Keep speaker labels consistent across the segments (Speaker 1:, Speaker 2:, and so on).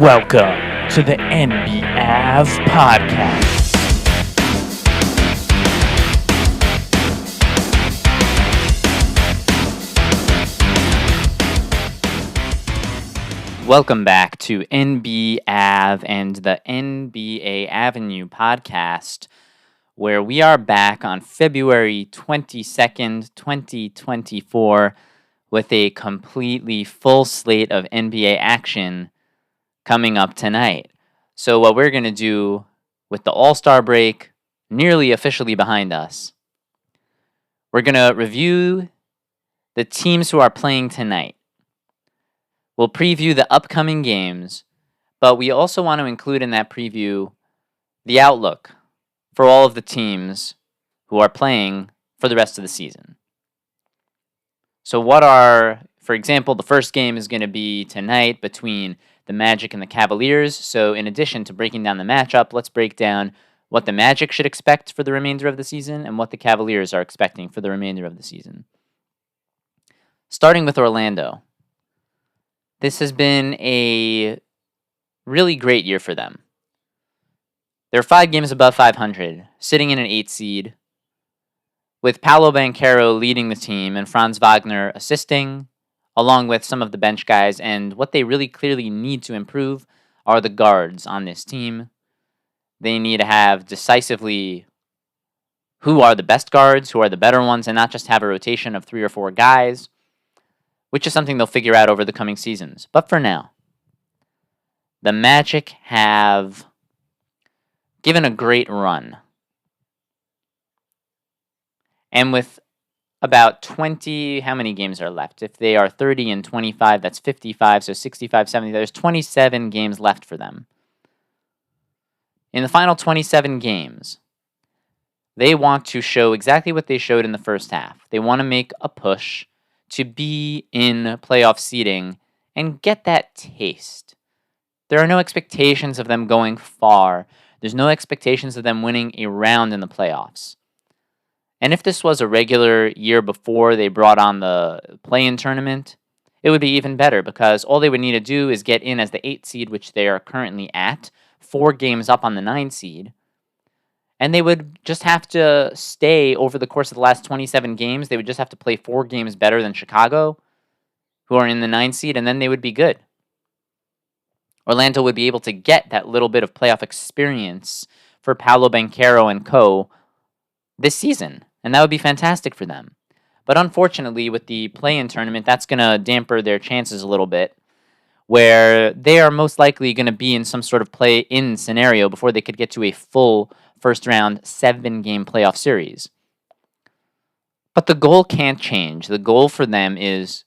Speaker 1: Welcome to the NBAV podcast.
Speaker 2: Welcome back to NBAV and the NBA Avenue podcast, where we are back on February 22nd, 2024, with a completely full slate of NBA action coming up tonight. So what we're going to do with the All-Star break nearly officially behind us, we're going to review the teams who are playing tonight. We'll preview the upcoming games, but we also want to include in that preview the outlook for all of the teams who are playing for the rest of the season. So for example, the first game is going to be tonight between the Magic and the Cavaliers. So in addition to breaking down the matchup, let's break down what the Magic should expect for the remainder of the season and what the Cavaliers are expecting for the remainder of the season. Starting with Orlando. This has been a really great year for them. They're 5 games above 500, sitting in an 8 seed, with Paolo Banchero leading the team and Franz Wagner assisting, along with some of the bench guys. And what they really clearly need to improve are the guards on this team. They need to have decisively who are the best guards, who are the better ones, and not just have a rotation of 3 or 4 guys, which is something they'll figure out over the coming seasons. But for now, the Magic have given a great run. And with about 20, how many games are left? If they are 30 and 25, that's 55, so 65, 70, there's 27 games left for them. In the final 27 games, they want to show exactly what they showed in the first half. They want to make a push to be in playoff seeding and get that taste. There are no expectations of them going far. There's no expectations of them winning a round in the playoffs. And if this was a regular year before they brought on the play-in tournament, it would be even better because all they would need to do is get in as the 8 seed, which they are currently at, 4 games up on the 9 seed. And they would just have to stay over the course of the last 27 games. They would just have to play 4 games better than Chicago, who are in the 9 seed, and then they would be good. Orlando would be able to get that little bit of playoff experience for Paolo Banchero and co. this season, and that would be fantastic for them. But unfortunately, with the play-in tournament, that's going to damper their chances a little bit, where they are most likely going to be in some sort of play-in scenario before they could get to a full first-round 7-game playoff series. But the goal can't change. The goal for them is,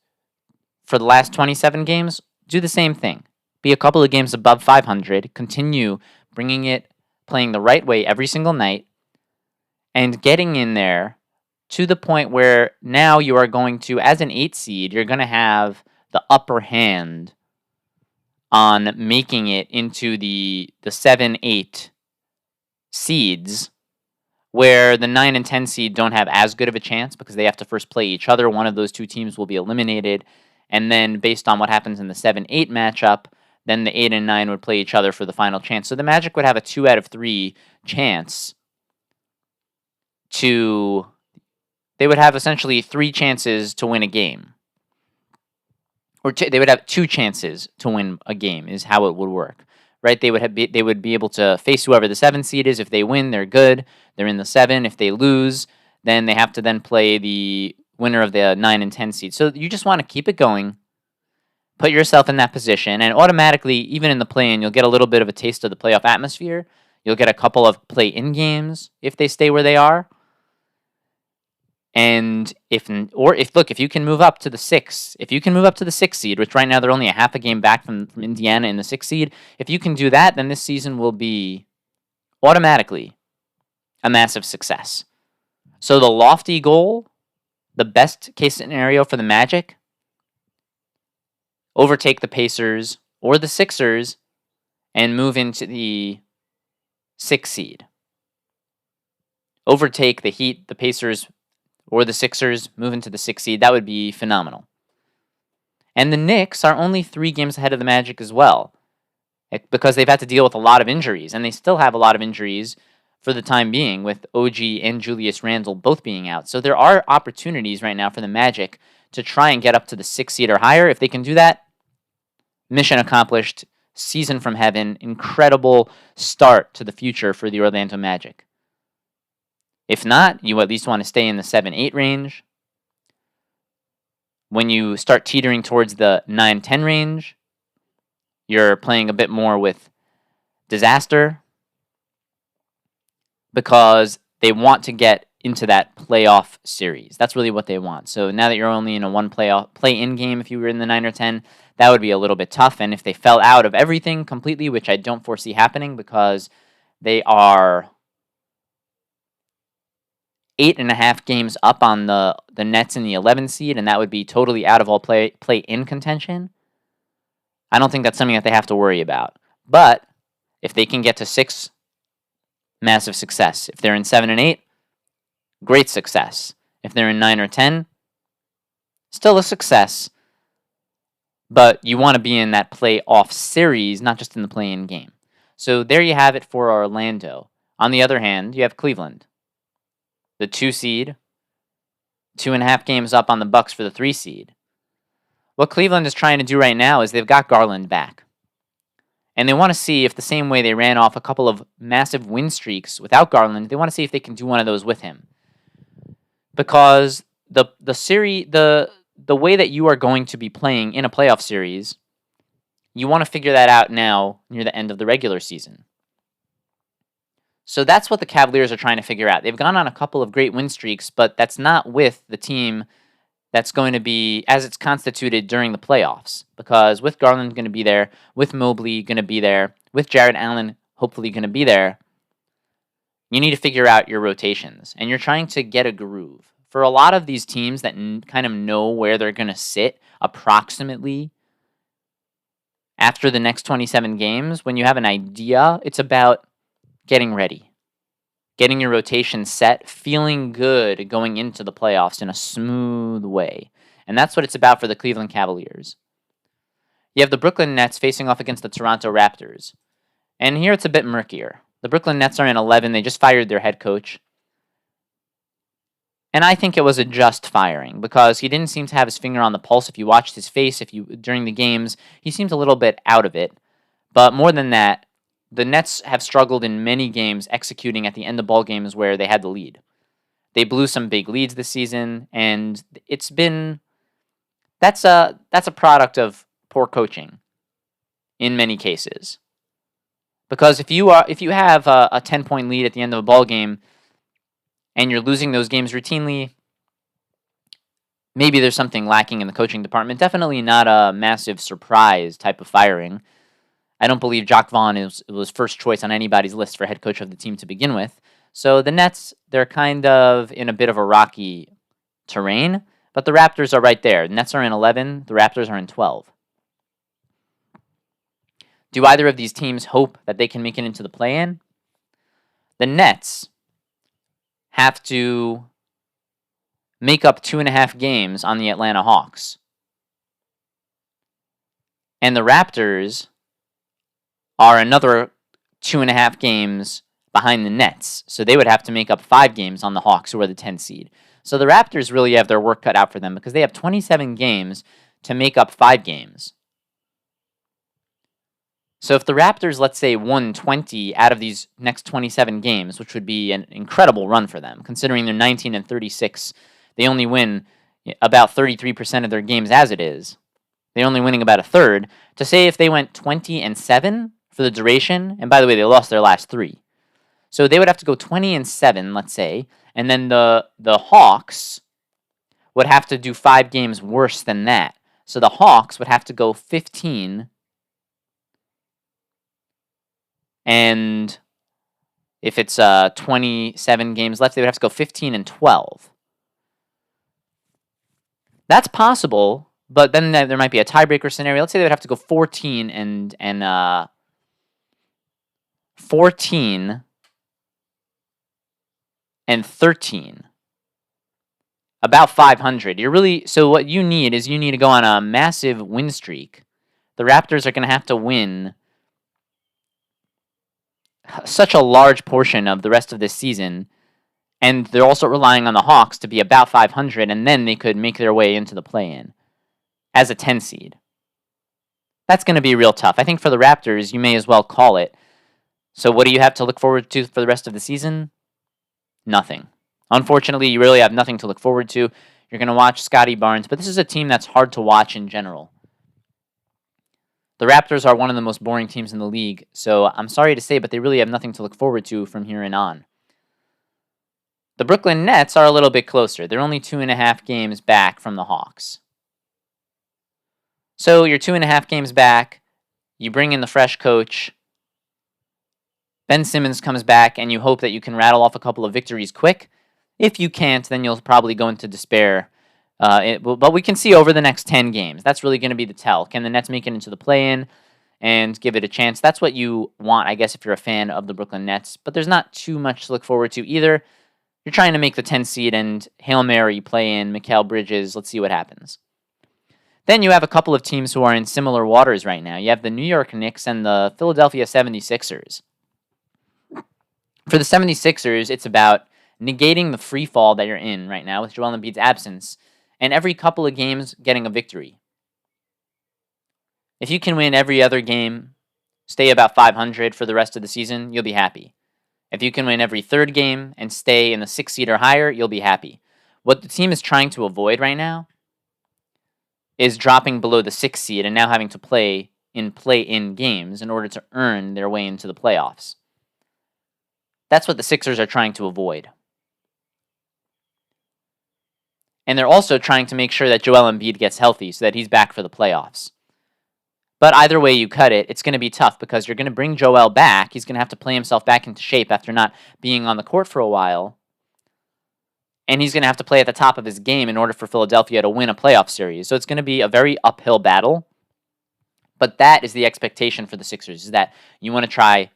Speaker 2: for the last 27 games, do the same thing. Be a couple of games above 500, continue bringing it, playing the right way every single night, and getting in there to the point where now you are going to, as an 8 seed, you're going to have the upper hand on making it into the 7-8 seeds, where the 9 and 10 seed don't have as good of a chance because they have to first play each other. One of those 2 teams will be eliminated, and then based on what happens in the 7-8 matchup, then the 8 and 9 would play each other for the final chance. So the Magic would have a 2 out of 3 chance they would have essentially 3 chances to win a game. Or they would have 2 chances to win a game is how it would work. Right? They would be able to face whoever the 7 seed is. If they win, they're good. They're in the 7. If they lose, then they have to then play the winner of the 9 and 10 seed. So you just want to keep it going, put yourself in that position, and automatically, even in the play-in, you'll get a little bit of a taste of the playoff atmosphere. You'll get a couple of play-in games if they stay where they are. And if you can move up to the 6, if you can move up to the 6 seed, which right now they're only a half a game back from Indiana in the 6 seed, if you can do that, then this season will be automatically a massive success. So the lofty goal, the best case scenario for the Magic, overtake the Pacers or the Sixers and move into the 6 seed. Overtake the Heat, the Pacers, or the Sixers, move into the 6th seed. That would be phenomenal. And the Knicks are only 3 games ahead of the Magic as well. because they've had to deal with a lot of injuries, and they still have a lot of injuries for the time being, with OG and Julius Randle both being out. So there are opportunities right now for the Magic to try and get up to the 6th seed or higher. If they can do that, mission accomplished, season from heaven, incredible start to the future for the Orlando Magic. If not, you at least want to stay in the 7-8 range. When you start teetering towards the 9-10 range, you're playing a bit more with disaster, because they want to get into that playoff series. That's really what they want. So now that you're only in a one play-in game, if you were in the 9 or 10, that would be a little bit tough. And if they fell out of everything completely, which I don't foresee happening, because they are 8.5 games up on the Nets in the 11 seed, and that would be totally out of all play-in contention, I don't think that's something that they have to worry about. But if they can get to 6, massive success. If they're in 7 and 8, great success. If they're in 9 or 10, still a success. But you want to be in that playoff series, not just in the play-in game. So there you have it for Orlando. On the other hand, you have Cleveland, the 2 seed, 2.5 games up on the Bucks for the 3 seed. What Cleveland is trying to do right now is they've got Garland back. And they want to see if, the same way they ran off a couple of massive win streaks without Garland, they want to see if they can do one of those with him. Because the way that you are going to be playing in a playoff series, you want to figure that out now near the end of the regular season. So that's what the Cavaliers are trying to figure out. They've gone on a couple of great win streaks, but that's not with the team that's going to be as it's constituted during the playoffs. Because with Garland going to be there, with Mobley going to be there, with Jarrett Allen hopefully going to be there, you need to figure out your rotations. And you're trying to get a groove. For a lot of these teams that kind of know where they're going to sit approximately after the next 27 games, when you have an idea, it's about getting ready. Getting your rotation set, feeling good going into the playoffs in a smooth way. And that's what it's about for the Cleveland Cavaliers. You have the Brooklyn Nets facing off against the Toronto Raptors. And here it's a bit murkier. The Brooklyn Nets are in 11. They just fired their head coach. And I think it was a just firing, because he didn't seem to have his finger on the pulse. If you watched his face, during the games, he seemed a little bit out of it. But more than that, the Nets have struggled in many games executing at the end of ball games where they had the lead. They blew some big leads this season, and that's a product of poor coaching in many cases. Because if you have a 10-point lead at the end of a ball game and you're losing those games routinely, maybe there's something lacking in the coaching department. Definitely not a massive surprise type of firing. I don't believe Jacques Vaughn was first choice on anybody's list for head coach of the team to begin with. So the Nets, they're kind of in a bit of a rocky terrain, but the Raptors are right there. The Nets are in 11, the Raptors are in 12. Do either of these teams hope that they can make it into the play-in? The Nets have to make up 2.5 games on the Atlanta Hawks. And the Raptors are another 2.5 games behind the Nets. So they would have to make up 5 games on the Hawks, who are the 10 seed. So the Raptors really have their work cut out for them, because they have 27 games to make up 5 games. So if the Raptors, let's say, won 20 out of these next 27 games, which would be an incredible run for them, considering they're 19 and 36, they only win about 33% of their games as it is. They're only winning about a third. To say if they went 20 and 7 for the duration, and by the way, they lost their last 3. So they would have to go 20 and 7, let's say, and then the Hawks would have to do 5 games worse than that. So the Hawks would have to go 15, and if it's 27 games left, they would have to go 15 and 12. That's possible, but then there might be a tiebreaker scenario. Let's say they would have to go 14 and 13. About 500. So what you need to go on a massive win streak. The Raptors are going to have to win such a large portion of the rest of this season, and they're also relying on the Hawks to be about 500, and then they could make their way into the play-in as a 10 seed. That's going to be real tough. I think for the Raptors, you may as well call it. So what do you have to look forward to for the rest of the season? Nothing. Unfortunately, you really have nothing to look forward to. You're going to watch Scotty Barnes, but this is a team that's hard to watch in general. The Raptors are one of the most boring teams in the league, so I'm sorry to say, but they really have nothing to look forward to from here on. The Brooklyn Nets are a little bit closer. They're only 2.5 games back from the Hawks. So you're 2.5 games back. You bring in the fresh coach. Ben Simmons comes back, and you hope that you can rattle off a couple of victories quick. If you can't, then you'll probably go into despair. But we can see over the next 10 games. That's really going to be the tell. Can the Nets make it into the play-in and give it a chance? That's what you want, I guess, if you're a fan of the Brooklyn Nets. But there's not too much to look forward to either. You're trying to make the 10 seed and Hail Mary play in Mikal Bridges. Let's see what happens. Then you have a couple of teams who are in similar waters right now. You have the New York Knicks and the Philadelphia 76ers. For the 76ers, it's about negating the free fall that you're in right now with Joel Embiid's absence, and every couple of games getting a victory. If you can win every other game, stay about 500 for the rest of the season, you'll be happy. If you can win every third game and stay in the 6th seed or higher, you'll be happy. What the team is trying to avoid right now is dropping below the 6th seed and now having to play-in games in order to earn their way into the playoffs. That's what the Sixers are trying to avoid. And they're also trying to make sure that Joel Embiid gets healthy so that he's back for the playoffs. But either way you cut it, it's going to be tough because you're going to bring Joel back. He's going to have to play himself back into shape after not being on the court for a while. And he's going to have to play at the top of his game in order for Philadelphia to win a playoff series. So it's going to be a very uphill battle. But that is the expectation for the Sixers, is that you want to try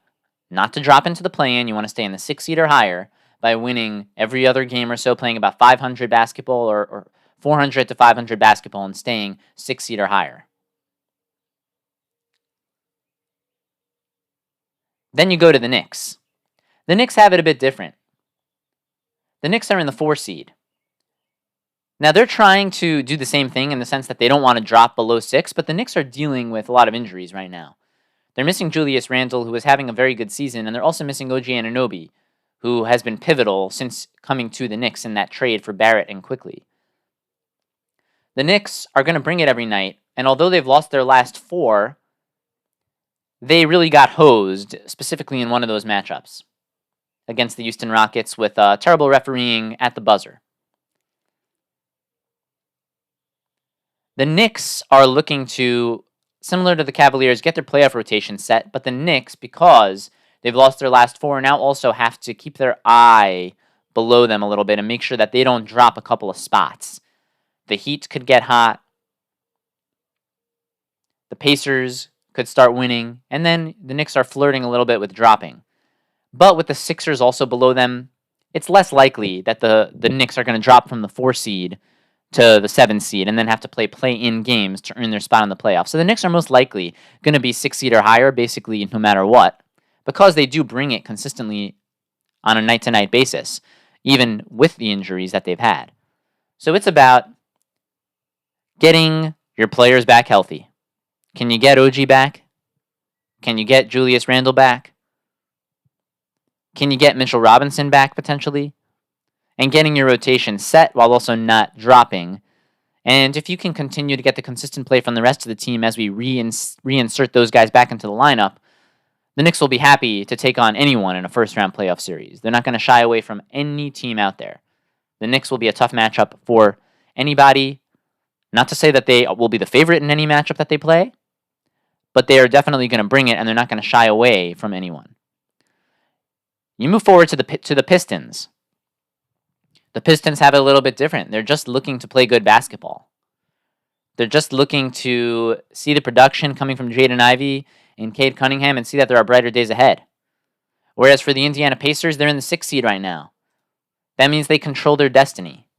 Speaker 2: not to drop into the play-in. You want to stay in the 6th seed or higher by winning every other game or so, playing about 500 basketball or 400 to 500 basketball and staying 6th seed or higher. Then you go to the Knicks. The Knicks have it a bit different. The Knicks are in the 4 seed. Now, they're trying to do the same thing in the sense that they don't want to drop below 6, but the Knicks are dealing with a lot of injuries right now. They're missing Julius Randle, who is having a very good season, and they're also missing OG Anunoby, who has been pivotal since coming to the Knicks in that trade for Barrett and Quickly. The Knicks are going to bring it every night, and although they've lost their last 4, they really got hosed, specifically in one of those matchups against the Houston Rockets with terrible refereeing at the buzzer. The Knicks are looking to, similar to the Cavaliers, get their playoff rotation set, but the Knicks, because they've lost their last 4, now also have to keep their eye below them a little bit and make sure that they don't drop a couple of spots. The Heat could get hot. The Pacers could start winning, and then the Knicks are flirting a little bit with dropping. But with the Sixers also below them, it's less likely that the Knicks are going to drop from the 4 seed to the 7 seed and then have to play-in games to earn their spot in the playoffs. So the Knicks are most likely going to be 6 seed or higher, basically no matter what, because they do bring it consistently on a night-to-night basis, even with the injuries that they've had. So it's about getting your players back healthy. Can you get OG back? Can you get Julius Randle back? Can you get Mitchell Robinson back, potentially? And getting your rotation set while also not dropping. And if you can continue to get the consistent play from the rest of the team as we reinsert those guys back into the lineup, the Knicks will be happy to take on anyone in a first-round playoff series. They're not going to shy away from any team out there. The Knicks will be a tough matchup for anybody. Not to say that they will be the favorite in any matchup that they play, but they are definitely going to bring it, and they're not going to shy away from anyone. You move forward to the Pistons. The Pistons have it a little bit different. They're just looking to play good basketball. They're just looking to see the production coming from Jaden Ivey and Cade Cunningham and see that there are brighter days ahead. Whereas for the Indiana Pacers, they're in the 6th seed right now. That means they control their destiny.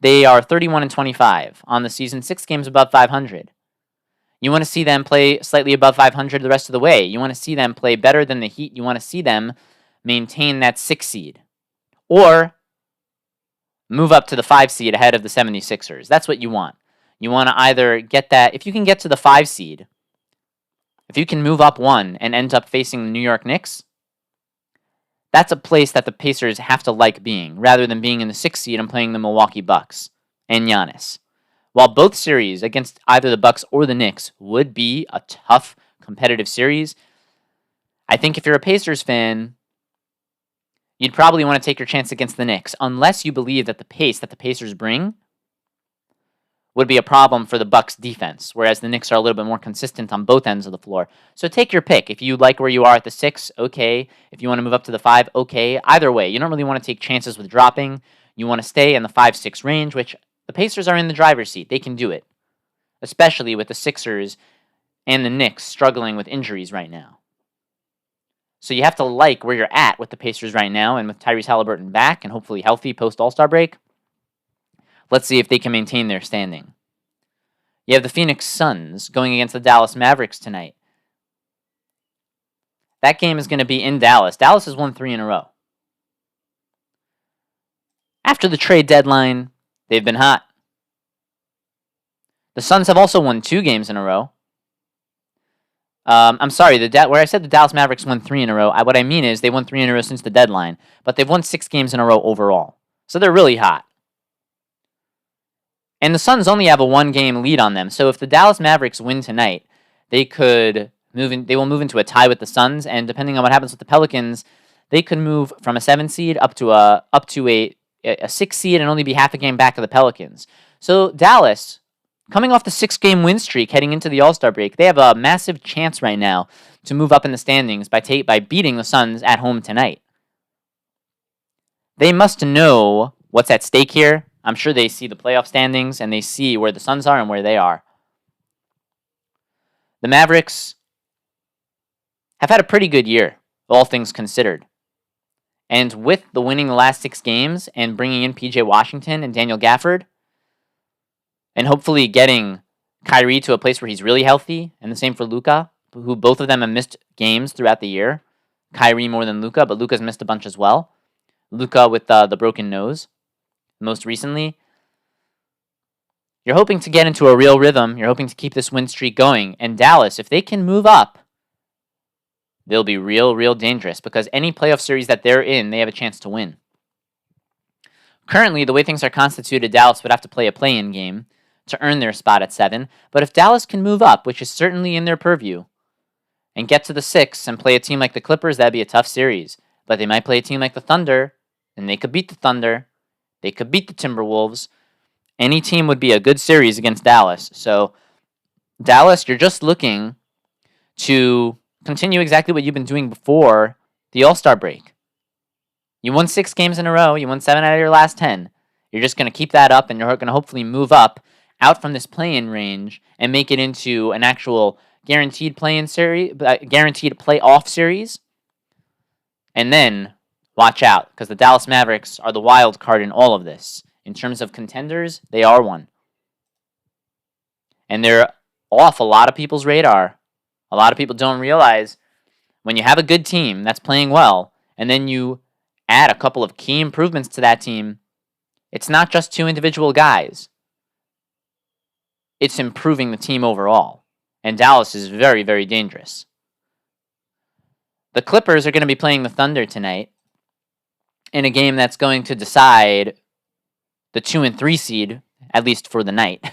Speaker 2: They are 31-25 on the season, 6 games above 500. You want to see them play slightly above 500 the rest of the way. You want to see them play better than the Heat. You want to see them maintain that 6 seed. Or move up to the 5 seed ahead of the 76ers. That's what you want. You want to either get that, if you can get to the 5 seed, if you can move up one and end up facing the New York Knicks, that's a place that the Pacers have to like being, rather than being in the 6th seed and playing the Milwaukee Bucks and Giannis. While both series against either the Bucks or the Knicks would be a tough, competitive series, I think if you're a Pacers fan, you'd probably want to take your chance against the Knicks, unless you believe that the pace that the Pacers bring would be a problem for the Bucks defense, whereas the Knicks are a little bit more consistent on both ends of the floor. So take your pick. If you like where you are at the 6, okay. If you want to move up to the 5, okay. Either way, you don't really want to take chances with dropping. You want to stay in the 5-6 range, which the Pacers are in the driver's seat. They can do it, especially with the Sixers and the Knicks struggling with injuries right now. So you have to like where you're at with the Pacers right now, and with Tyrese Halliburton back and hopefully healthy post-All-Star break. Let's see if they can maintain their standing. You have the Phoenix Suns going against the Dallas Mavericks tonight. That game is going to be in Dallas. Dallas has won 3 in a row. After the trade deadline, they've been hot. The Suns have also won 2 games in a row. I'm sorry, where I said the Dallas Mavericks won 3 in a row, what I mean is they won 3 in a row since the deadline, but they've won 6 games in a row overall. So they're really hot. And the Suns only have a 1-game lead on them. So if the Dallas Mavericks win tonight, they will move into a tie with the Suns, and depending on what happens with the Pelicans, they could move from a 7 seed up to a 6 seed and only be half a game back of the Pelicans. So Dallas, coming off the 6-game win streak heading into the All-Star break, they have a massive chance right now to move up in the standings by beating the Suns at home tonight. They must know what's at stake here. I'm sure they see the playoff standings and they see where the Suns are and where they are. The Mavericks have had a pretty good year, all things considered. And with the winning the last 6 games and bringing in PJ Washington and Daniel Gafford, and hopefully getting Kyrie to a place where he's really healthy, and the same for Luka, who both of them have missed games throughout the year. Kyrie more than Luka, but Luka's missed a bunch as well. Luka with the broken nose, most recently. You're hoping to get into a real rhythm. You're hoping to keep this win streak going. And Dallas, if they can move up, they'll be real dangerous, because any playoff series that they're in, they have a chance to win. Currently, the way things are constituted, Dallas would have to play a play-in game to earn their spot at 7. But if Dallas can move up, which is certainly in their purview, and get to the 6 and play a team like the Clippers, that'd be a tough series. But they might play a team like the Thunder, and they could beat the Thunder. They could beat the Timberwolves. Any team would be a good series against Dallas. So, Dallas, you're just looking to continue exactly what you've been doing before the All-Star break. You won 6 games in a row. You won 7 out of your last 10. You're just going to keep that up, and you're going to hopefully move up out from this play-in range and make it into an actual guaranteed play-in series, guaranteed playoff series. And then watch out, because the Dallas Mavericks are the wild card in all of this. In terms of contenders, they are one. And they're off a lot of people's radar. A lot of people don't realize when you have a good team that's playing well, and then you add a couple of key improvements to that team, it's not just 2 individual guys. It's improving the team overall. And Dallas is very dangerous. The Clippers are going to be playing the Thunder tonight in a game that's going to decide the 2 and 3 seed, at least for the night,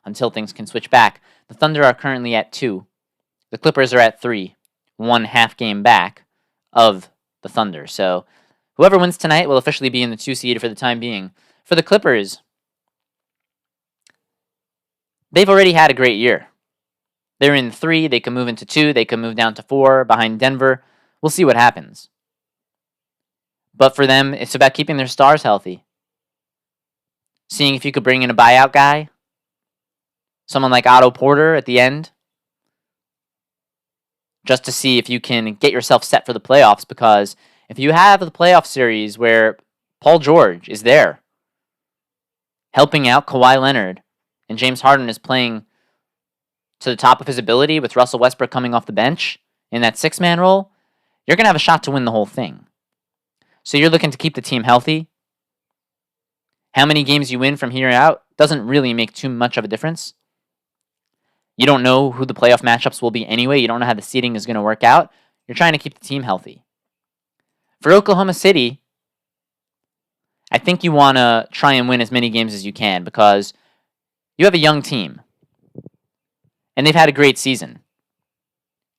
Speaker 2: until things can switch back. The Thunder are currently at 2. The Clippers are at 3, 1 half game back of the Thunder. So whoever wins tonight will officially be in the 2 seed for the time being. For the Clippers, they've already had a great year. They're in 3, they can move into 2, they can move down to 4 behind Denver. We'll see what happens. But for them, it's about keeping their stars healthy. Seeing if you could bring in a buyout guy. Someone like Otto Porter at the end. Just to see if you can get yourself set for the playoffs. Because if you have the playoff series where Paul George is there, helping out Kawhi Leonard, and James Harden is playing to the top of his ability with Russell Westbrook coming off the bench in that six-man role, you're going to have a shot to win the whole thing. So you're looking to keep the team healthy. How many games you win from here out doesn't really make too much of a difference. You don't know who the playoff matchups will be anyway. You don't know how the seeding is going to work out. You're trying to keep the team healthy. For Oklahoma City, I think you want to try and win as many games as you can because you have a young team. And they've had a great season.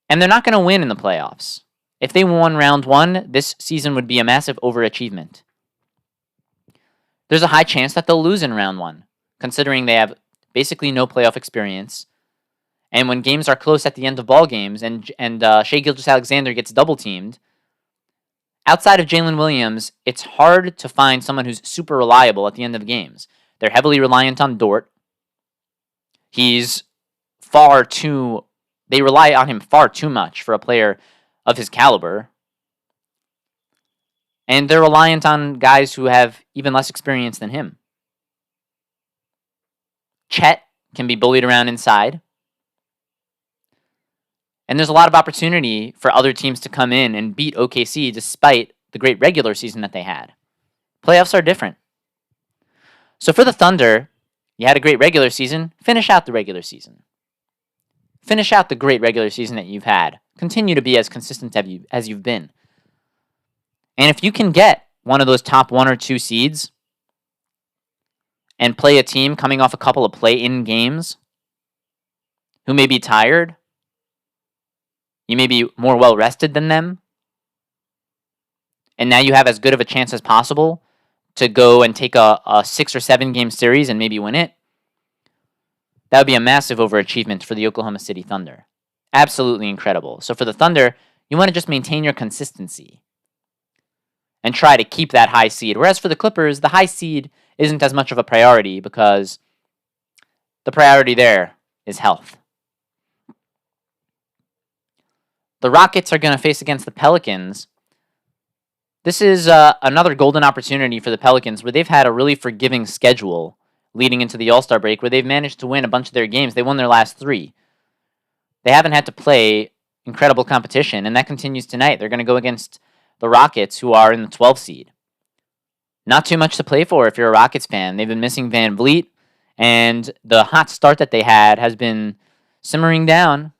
Speaker 2: And they're not going to win in the playoffs. If they won round one, this season would be a massive overachievement. There's a high chance that they'll lose in round one, considering they have basically no playoff experience. And when games are close at the end of ball games and Shai Gilgeous-Alexander gets double-teamed, outside of Jalen Williams, it's hard to find someone who's super reliable at the end of games. They're heavily reliant on Dort. They rely on him far too much for a player of his caliber. And they're reliant on guys who have even less experience than him. Chet can be bullied around inside. And there's a lot of opportunity for other teams to come in and beat OKC despite the great regular season that they had. Playoffs are different. So for the Thunder, you had a great regular season. Finish out the regular season. Finish out the great regular season that you've had. Continue to be as consistent as you've been. And if you can get one of those top 1 or 2 seeds and play a team coming off a couple of play-in games who may be tired, you may be more well-rested than them, and now you have as good of a chance as possible to go and take a 6 or 7 game series and maybe win it, that would be a massive overachievement for the Oklahoma City Thunder. Absolutely incredible. So for the Thunder, you want to just maintain your consistency and try to keep that high seed. Whereas for the Clippers, the high seed isn't as much of a priority because the priority there is health. The Rockets are going to face against the Pelicans. This is another golden opportunity for the Pelicans where they've had a really forgiving schedule leading into the All-Star break where they've managed to win a bunch of their games. They won their last 3. They haven't had to play incredible competition, and that continues tonight. They're going to go against the Rockets, who are in the 12th seed. Not too much to play for if you're a Rockets fan. They've been missing Van Vliet, and the hot start that they had has been simmering down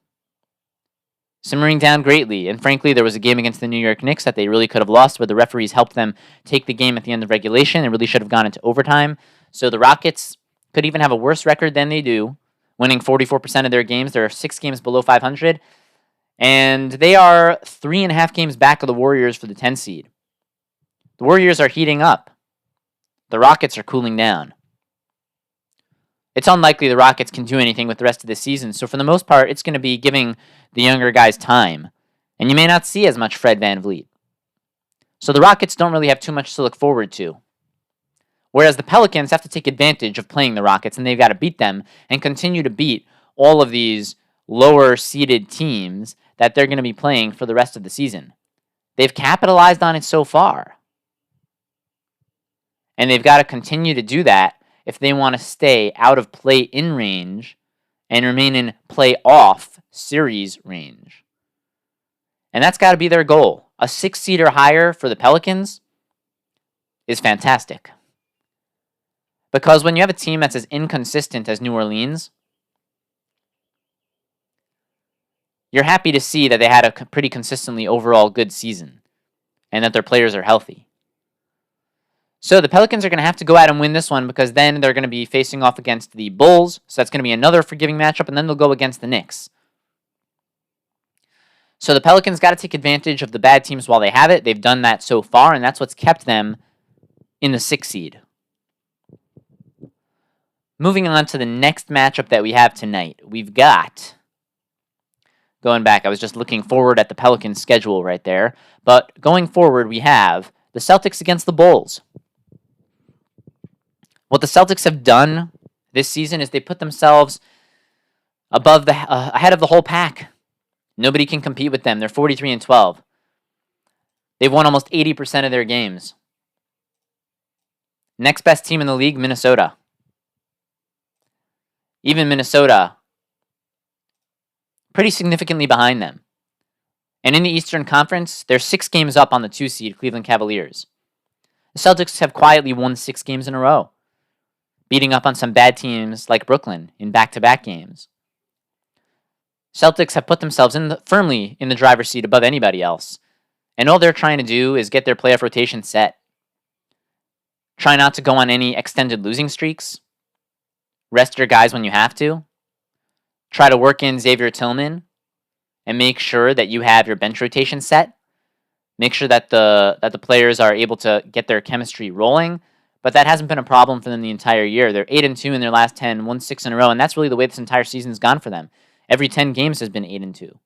Speaker 2: greatly. And frankly, there was a game against the New York Knicks that they really could have lost where the referees helped them take the game at the end of regulation. It really should have gone into overtime. So the Rockets could even have a worse record than they do, winning 44% of their games. They're 6 games below 500. And they are 3.5 games back of the Warriors for the 10 seed. The Warriors are heating up. The Rockets are cooling down. It's unlikely the Rockets can do anything with the rest of the season. So for the most part, it's going to be giving the younger guys time. And you may not see as much Fred VanVleet. So the Rockets don't really have too much to look forward to. Whereas the Pelicans have to take advantage of playing the Rockets, and they've got to beat them and continue to beat all of these lower-seeded teams that they're going to be playing for the rest of the season. They've capitalized on it so far. And they've got to continue to do that if they want to stay out of play-in range and remain in play-off series range. And that's got to be their goal. A 6 seed or higher for the Pelicans is fantastic. Because when you have a team that's as inconsistent as New Orleans, you're happy to see that they had a pretty consistently overall good season and that their players are healthy. So the Pelicans are going to have to go out and win this one because then they're going to be facing off against the Bulls. So that's going to be another forgiving matchup, and then they'll go against the Knicks. So the Pelicans got to take advantage of the bad teams while they have it. They've done that so far, and that's what's kept them in the 6th seed. Moving on to the next matchup that we have tonight. We've got, going back, I was just looking forward at the Pelicans' schedule right there. But going forward, we have the Celtics against the Bulls. What the Celtics have done this season is they put themselves above ahead of the whole pack. Nobody can compete with them. They're 43-12. They've won almost 80% of their games. Next best team in the league, Minnesota. Even Minnesota pretty significantly behind them. And in the Eastern Conference, they're 6 games up on the 2 seed Cleveland Cavaliers. The Celtics have quietly won 6 games in a row, beating up on some bad teams like Brooklyn in back-to-back games. Celtics have put themselves firmly in the driver's seat above anybody else, and all they're trying to do is get their playoff rotation set. Try not to go on any extended losing streaks. Rest your guys when you have to. Try to work in Xavier Tillman and make sure that you have your bench rotation set. Make sure that the players are able to get their chemistry rolling. But that hasn't been a problem for them the entire year. They're 8-2 in their last 10, won 6 in a row, and that's really the way this entire season's gone for them. Every 10 games has been 8-2.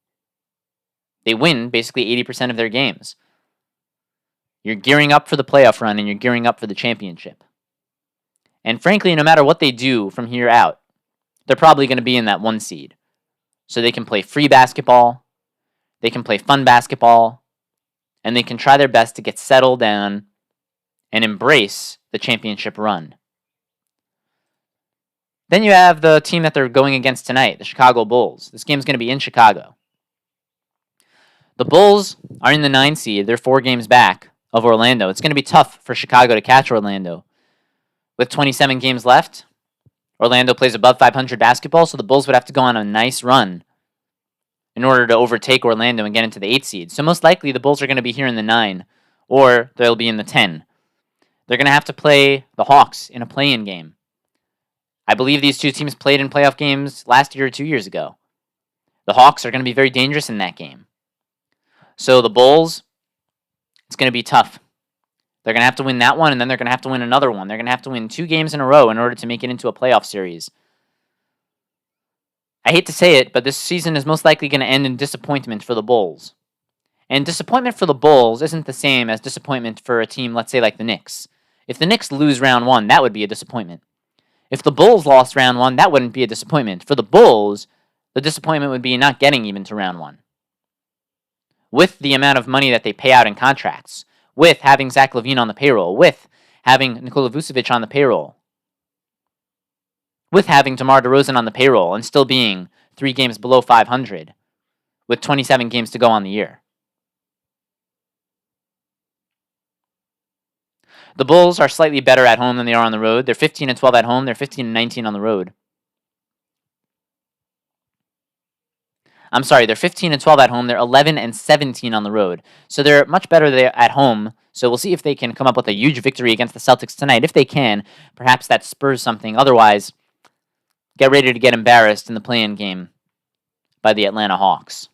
Speaker 2: They win basically 80% of their games. You're gearing up for the playoff run, and you're gearing up for the championship. And frankly, no matter what they do from here out, they're probably going to be in that 1 seed. So they can play free basketball, they can play fun basketball, and they can try their best to get settled down and embrace the championship run. Then you have the team that they're going against tonight, the Chicago Bulls. This game's going to be in Chicago. The Bulls are in the 9 seed. They're 4 games back of Orlando. It's going to be tough for Chicago to catch Orlando. With 27 games left, Orlando plays above 500 basketball, so the Bulls would have to go on a nice run in order to overtake Orlando and get into the 8 seed. So most likely the Bulls are going to be here in the 9, or they'll be in the 10. They're going to have to play the Hawks in a play-in game. I believe these two teams played in playoff games last year or 2 years ago. The Hawks are going to be very dangerous in that game. So the Bulls, it's going to be tough. They're going to have to win that one, and then they're going to have to win another one. They're going to have to win 2 games in a row in order to make it into a playoff series. I hate to say it, but this season is most likely going to end in disappointment for the Bulls. And disappointment for the Bulls isn't the same as disappointment for a team, let's say, like the Knicks. If the Knicks lose round 1, that would be a disappointment. If the Bulls lost round 1, that wouldn't be a disappointment. For the Bulls, the disappointment would be not getting even to round 1. With the amount of money that they pay out in contracts, with having Zach LaVine on the payroll, with having Nikola Vucevic on the payroll, with having DeMar DeRozan on the payroll and still being 3 games below 500, with 27 games to go on the year. The Bulls are slightly better at home than they are on the road. They're 15-12 at home. They're 15-19 on the road. I'm sorry, they're 15-12 at home. They're 11-17 on the road. So they're much better there at home. So we'll see if they can come up with a huge victory against the Celtics tonight. If they can, perhaps that spurs something. Otherwise, get ready to get embarrassed in the play-in game by the Atlanta Hawks.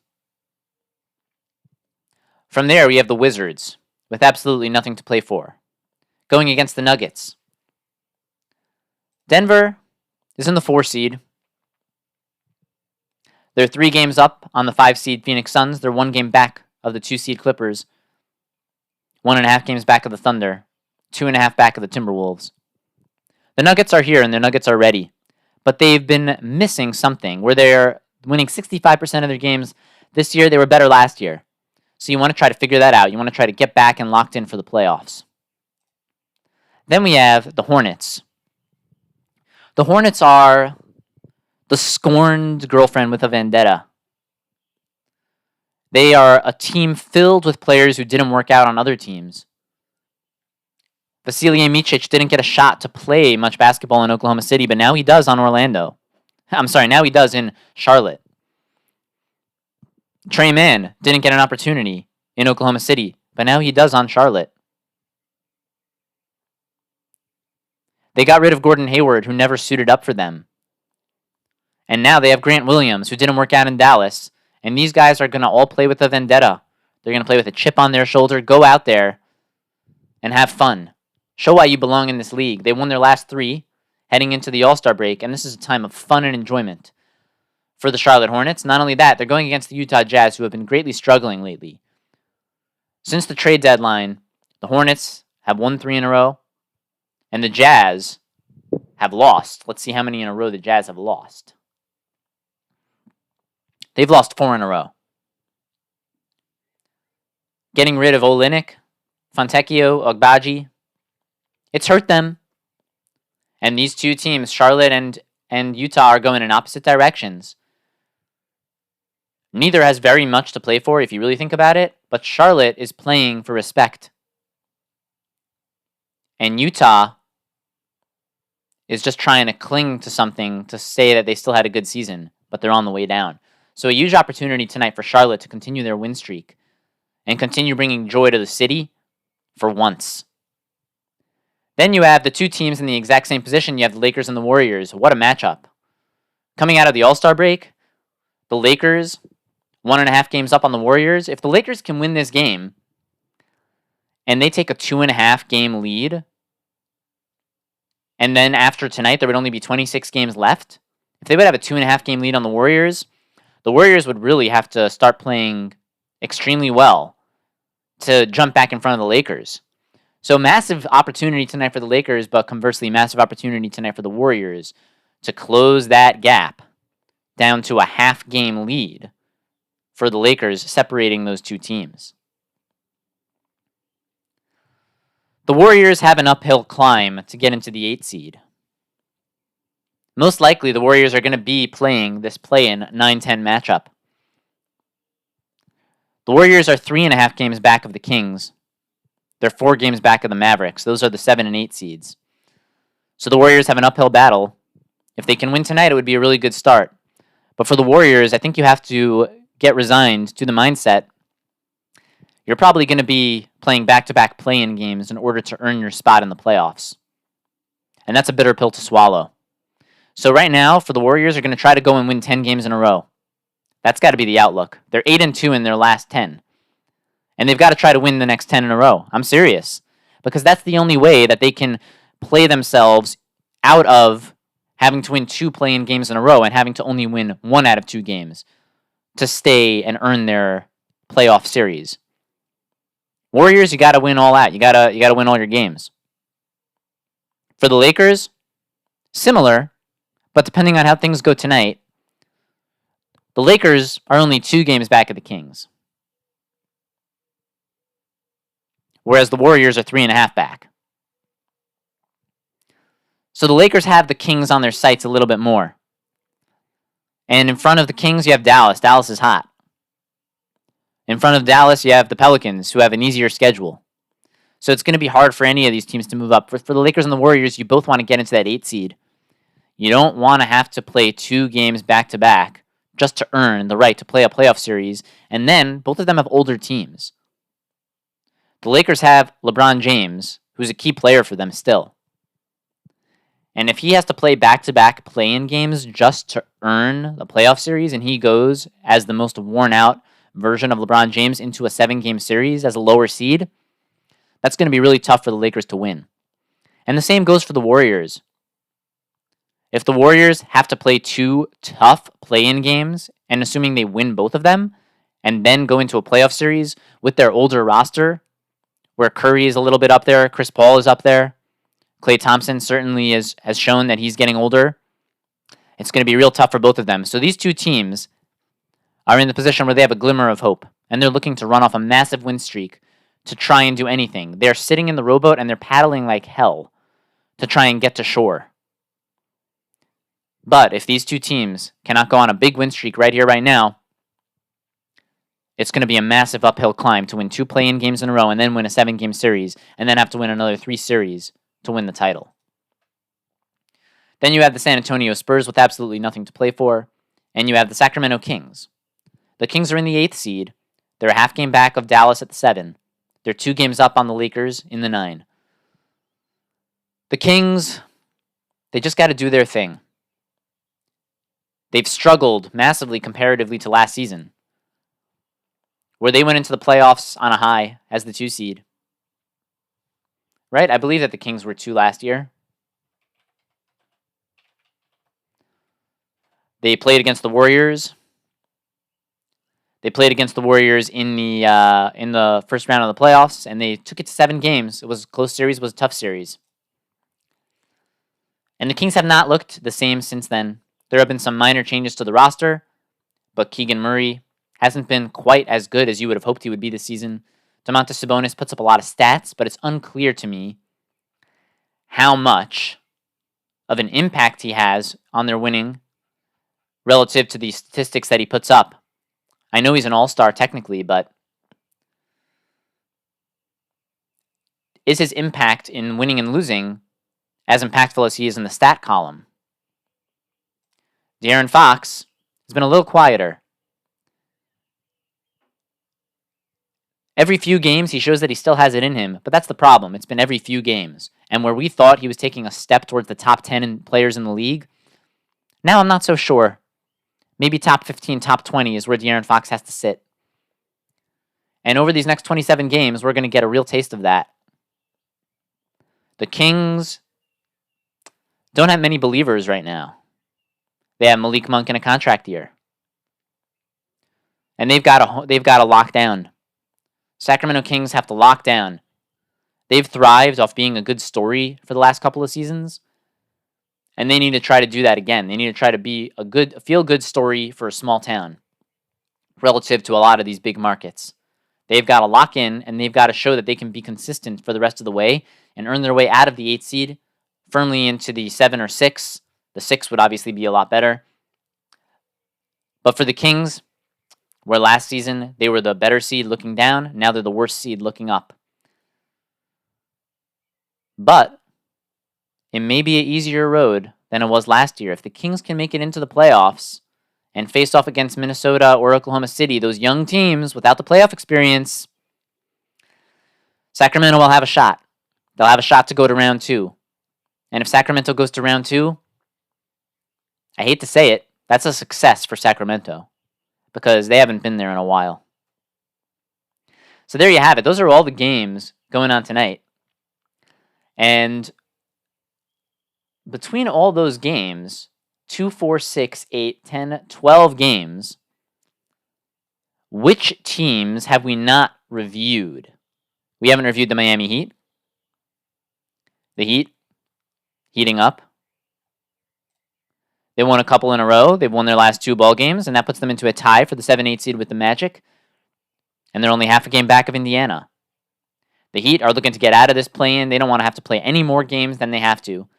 Speaker 2: From there, we have the Wizards with absolutely nothing to play for, going against the Nuggets. Denver is in the 4 seed. They're 3 games up on the 5 seed Phoenix Suns. They're 1 game back of the 2 seed Clippers. 1.5 games back of the Thunder. 2.5 back of the Timberwolves. The Nuggets are here and the Nuggets are ready. But they've been missing something where they're winning 65% of their games this year. They were better last year. So you want to try to figure that out. You want to try to get back and locked in for the playoffs. Then we have the Hornets. The Hornets are the scorned girlfriend with a vendetta. They are a team filled with players who didn't work out on other teams. Vasilije Micic didn't get a shot to play much basketball in Oklahoma City, but now he does on Orlando. Now he does in Charlotte. Trey Mann didn't get an opportunity in Oklahoma City, but now he does on Charlotte. They got rid of Gordon Hayward, who never suited up for them. And now they have Grant Williams, who didn't work out in Dallas. And these guys are going to all play with a vendetta. They're going to play with a chip on their shoulder. Go out there and have fun. Show why you belong in this league. They won their last 3 heading into the All-Star break, and this is a time of fun and enjoyment for the Charlotte Hornets. Not only that, they're going against the Utah Jazz, who have been greatly struggling lately. Since the trade deadline, the Hornets have won 3 in a row, and the Jazz have lost. Let's see how many in a row the Jazz have lost. They've lost 4 in a row. Getting rid of Olynyk, Fontecchio, Agbaji, it's hurt them. And these 2 teams, Charlotte and Utah, are going in opposite directions. Neither has very much to play for if you really think about it, but Charlotte is playing for respect. And Utah is just trying to cling to something to say that they still had a good season, but they're on the way down. So a huge opportunity tonight for Charlotte to continue their win streak and continue bringing joy to the city for once. Then you have the two teams in the exact same position. You have the Lakers and the Warriors. What a matchup. Coming out of the All-Star break, the Lakers 1.5 games up on the Warriors. If the Lakers can win this game and they take a 2.5 game lead, and then after tonight there would only be 26 games left, if they would have a 2.5 game lead on the Warriors would really have to start playing extremely well to jump back in front of the Lakers. So massive opportunity tonight for the Lakers, but conversely, massive opportunity tonight for the Warriors to close that gap down to a half game lead for the Lakers, separating those two teams. The Warriors have an uphill climb to get into the 8th seed. Most likely, the Warriors are going to be playing this play-in 9-10 matchup. The Warriors are 3.5 games back of the Kings. They're 4 games back of the Mavericks. Those are the 7 and 8 seeds. So the Warriors have an uphill battle. If they can win tonight, it would be a really good start. But for the Warriors, I think you have to get resigned to the mindset you're probably going to be playing back-to-back play-in games in order to earn your spot in the playoffs. And that's a bitter pill to swallow. So right now, for the Warriors, are going to try to go and win 10 games in a row. That's got to be the outlook. They're 8-2 in their last 10. And they've got to try to win the next 10 in a row. I'm serious. Because that's the only way that they can play themselves out of having to win 2 play-in games in a row and having to only win 1 out of 2 games to stay and earn their playoff series. Warriors, you got to win all out. You got to win all your games. For the Lakers, similar, but depending on how things go tonight, the Lakers are only 2 games back of the Kings. Whereas the Warriors are 3.5 back. So the Lakers have the Kings on their sights a little bit more. And in front of the Kings, you have Dallas. Dallas is hot. In front of Dallas, you have the Pelicans, who have an easier schedule. So it's going to be hard for any of these teams to move up. For the Lakers and the Warriors, you both want to get into that 8 seed. You don't want to have to play 2 games back-to-back just to earn the right to play a playoff series. And then, both of them have older teams. The Lakers have LeBron James, who's a key player for them still. And if he has to play back-to-back play-in games just to earn the playoff series, and he goes as the most worn-out version of LeBron James into a 7-game series as a lower seed, that's going to be really tough for the Lakers to win. And the same goes for the Warriors. If the Warriors have to play 2 tough play-in games, and assuming they win both of them, and then go into a playoff series with their older roster, where Curry is a little bit up there, Chris Paul is up there, Klay Thompson certainly has shown that he's getting older, it's going to be real tough for both of them. So these two teams are in the position where they have a glimmer of hope, and they're looking to run off a massive win streak to try and do anything. They're sitting in the rowboat, and they're paddling like hell to try and get to shore. But if these two teams cannot go on a big win streak right here, right now, it's going to be a massive uphill climb to win 2 play-in games in a row and then win a 7-game series and then have to win another 3 series to win the title. Then you have the San Antonio Spurs with absolutely nothing to play for, and you have the Sacramento Kings. The Kings are in the 8th seed. They're a half game back of Dallas at the 7. They're 2 games up on the Lakers in the 9. The Kings, they just got to do their thing. They've struggled massively comparatively to last season, where they went into the playoffs on a high as the 2 seed. Right? I believe that the Kings were 2 last year. They played against the Warriors. They played against the Warriors in the first round of the playoffs, and they took it to 7 games. It was a close series, it was a tough series. And the Kings have not looked the same since then. There have been some minor changes to the roster, but Keegan Murray hasn't been quite as good as you would have hoped he would be this season. Domantas Sabonis puts up a lot of stats, but it's unclear to me how much of an impact he has on their winning relative to the statistics that he puts up I know he's an all-star technically, but is his impact in winning and losing as impactful as he is in the stat column? De'Aaron Fox has been a little quieter. Every few games, he shows that he still has it in him, but that's the problem. It's been every few games. And where we thought he was taking a step towards the top 10 players in the league, now I'm not so sure. Maybe top 15, top 20 is where De'Aaron Fox has to sit. And over these next 27 games, we're going to get a real taste of that. The Kings don't have many believers right now. They have Malik Monk in a contract year. And they've got to lock down. Sacramento Kings have to lock down. They've thrived off being a good story for the last couple of seasons. And they need to try to do that again. They need to try to be a feel-good story for a small town relative to a lot of these big markets. They've got to lock in, and they've got to show that they can be consistent for the rest of the way and earn their way out of the 8th seed firmly into the 7 or 6. The 6 would obviously be a lot better. But for the Kings, where last season they were the better seed looking down, now they're the worst seed looking up. But it may be an easier road than it was last year. If the Kings can make it into the playoffs and face off against Minnesota or Oklahoma City, those young teams without the playoff experience, Sacramento will have a shot. They'll have a shot to go to round 2. And if Sacramento goes to round 2, I hate to say it, that's a success for Sacramento because they haven't been there in a while. So there you have it. Those are all the games going on tonight. And between all those games, 2, 4, 6, 8, 10, 12 games, which teams have we not reviewed? We haven't reviewed the Miami Heat. The Heat heating up. They won a couple in a row. They've won their last 2 ball games, and that puts them into a tie for the 7-8 seed with the Magic. And they're only half a game back of Indiana. The Heat are looking to get out of this play-in. They don't want to have to play any more games than they have to,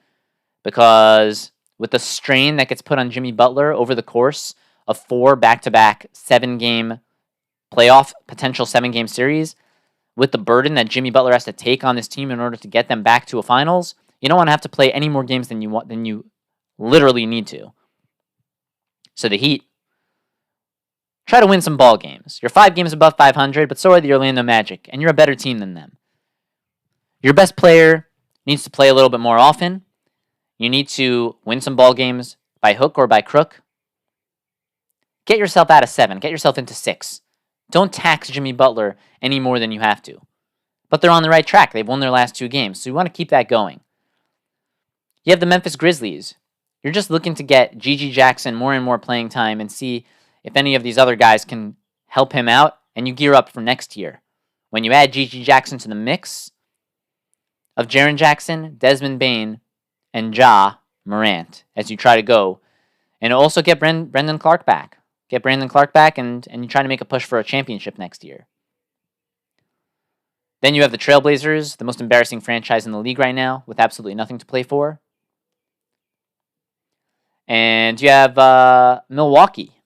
Speaker 2: because with the strain that gets put on Jimmy Butler over the course of 4 back-to-back 7-game playoff, potential 7-game series, with the burden that Jimmy Butler has to take on this team in order to get them back to a finals, you don't want to have to play any more games than you literally need to. So the Heat try to win some ball games. You're 5 games above 500, but so are the Orlando Magic, and you're a better team than them. Your best player needs to play a little bit more often. You need to win some ball games by hook or by crook. Get yourself out of 7. Get yourself into 6. Don't tax Jimmy Butler any more than you have to. But they're on the right track. They've won their last 2 games, so you want to keep that going. You have the Memphis Grizzlies. You're just looking to get Gigi Jackson more and more playing time and see if any of these other guys can help him out, and you gear up for next year. When you add Gigi Jackson to the mix of Jaren Jackson, Desmond Bane, and Ja Morant as you try to go, and also get Brandon Clark back. Get Brandon Clark back, and you try to make a push for a championship next year. Then you have the Trailblazers, the most embarrassing franchise in the league right now, with absolutely nothing to play for. And you have Milwaukee.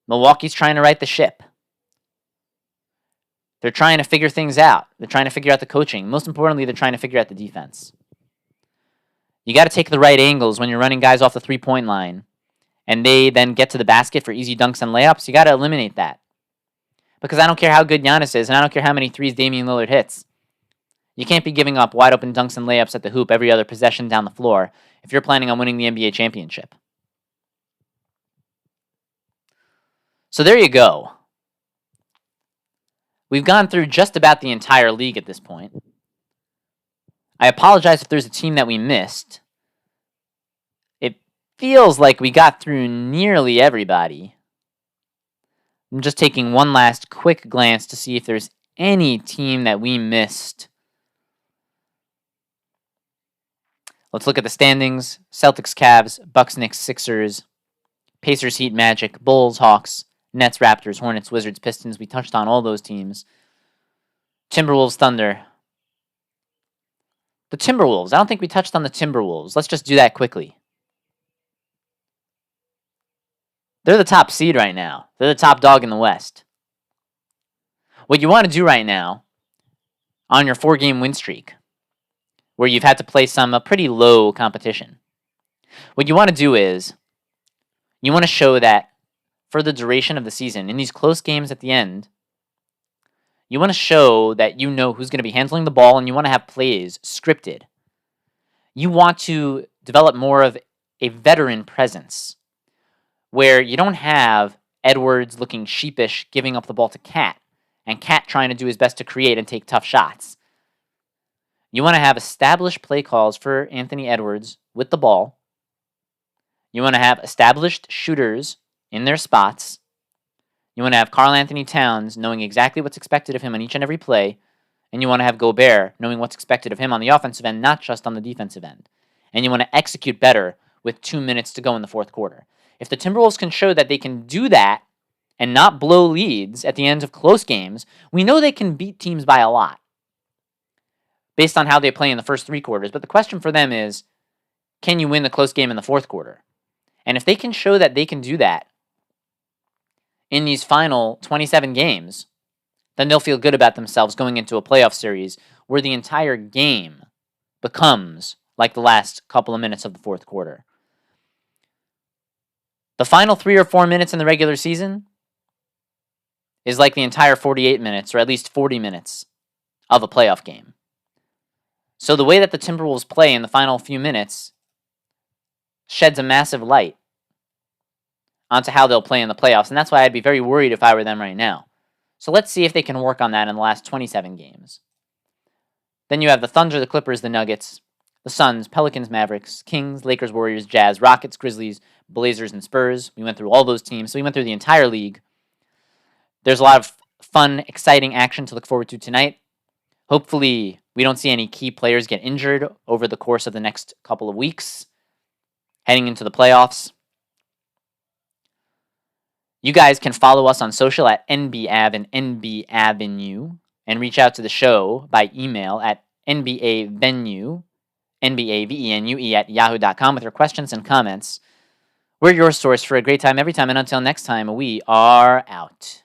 Speaker 2: Milwaukee's trying to right the ship. They're trying to figure things out. They're trying to figure out the coaching. Most importantly, they're trying to figure out the defense. You got to take the right angles when you're running guys off the 3-point line, and they then get to the basket for easy dunks and layups. You got to eliminate that. Because I don't care how good Giannis is, and I don't care how many threes Damian Lillard hits. You can't be giving up wide open dunks and layups at the hoop every other possession down the floor if you're planning on winning the NBA championship. So there you go. We've gone through just about the entire league at this point. I apologize if there's a team that we missed. It feels like we got through nearly everybody. I'm just taking one last quick glance to see if there's any team that we missed. Let's look at the standings. Celtics, Cavs, Bucks, Knicks, Sixers, Pacers, Heat, Magic, Bulls, Hawks, Nets, Raptors, Hornets, Wizards, Pistons. We touched on all those teams. Timberwolves, Thunder. The Timberwolves. I don't think we touched on the Timberwolves. Let's just do that quickly. They're the top seed right now. They're the top dog in the West. What you want to do right now on your 4-game win streak, where you've had to play some pretty low competition, what you want to do is you want to show that for the duration of the season, in these close games at the end, you want to show that you know who's going to be handling the ball, and you want to have plays scripted. You want to develop more of a veteran presence where you don't have Edwards looking sheepish giving up the ball to Cat, and Cat trying to do his best to create and take tough shots. You want to have established play calls for Anthony Edwards with the ball. You want to have established shooters in their spots. You want to have Karl Anthony Towns knowing exactly what's expected of him on each and every play. And you want to have Gobert knowing what's expected of him on the offensive end, not just on the defensive end. And you want to execute better with 2 minutes to go in the fourth quarter. If the Timberwolves can show that they can do that and not blow leads at the end of close games, we know they can beat teams by a lot based on how they play in the first 3 quarters. But the question for them is, can you win the close game in the fourth quarter? And if they can show that they can do that in these final 27 games, then they'll feel good about themselves going into a playoff series where the entire game becomes like the last couple of minutes of the fourth quarter. The final 3 or 4 minutes in the regular season is like the entire 48 minutes, or at least 40 minutes of a playoff game. So the way that the Timberwolves play in the final few minutes sheds a massive light onto how they'll play in the playoffs, and that's why I'd be very worried if I were them right now. So let's see if they can work on that in the last 27 games. Then you have the Thunder, the Clippers, the Nuggets, the Suns, Pelicans, Mavericks, Kings, Lakers, Warriors, Jazz, Rockets, Grizzlies, Blazers, and Spurs. We went through all those teams, so we went through the entire league. There's a lot of fun, exciting action to look forward to tonight. Hopefully, we don't see any key players get injured over the course of the next couple of weeks, heading into the playoffs. You guys can follow us on social at NBAV and NBAvenue, and reach out to the show by email at NBAvenue, NBAVENUE at yahoo.com with your questions and comments. We're your source for a great time every time, and until next time, we are out.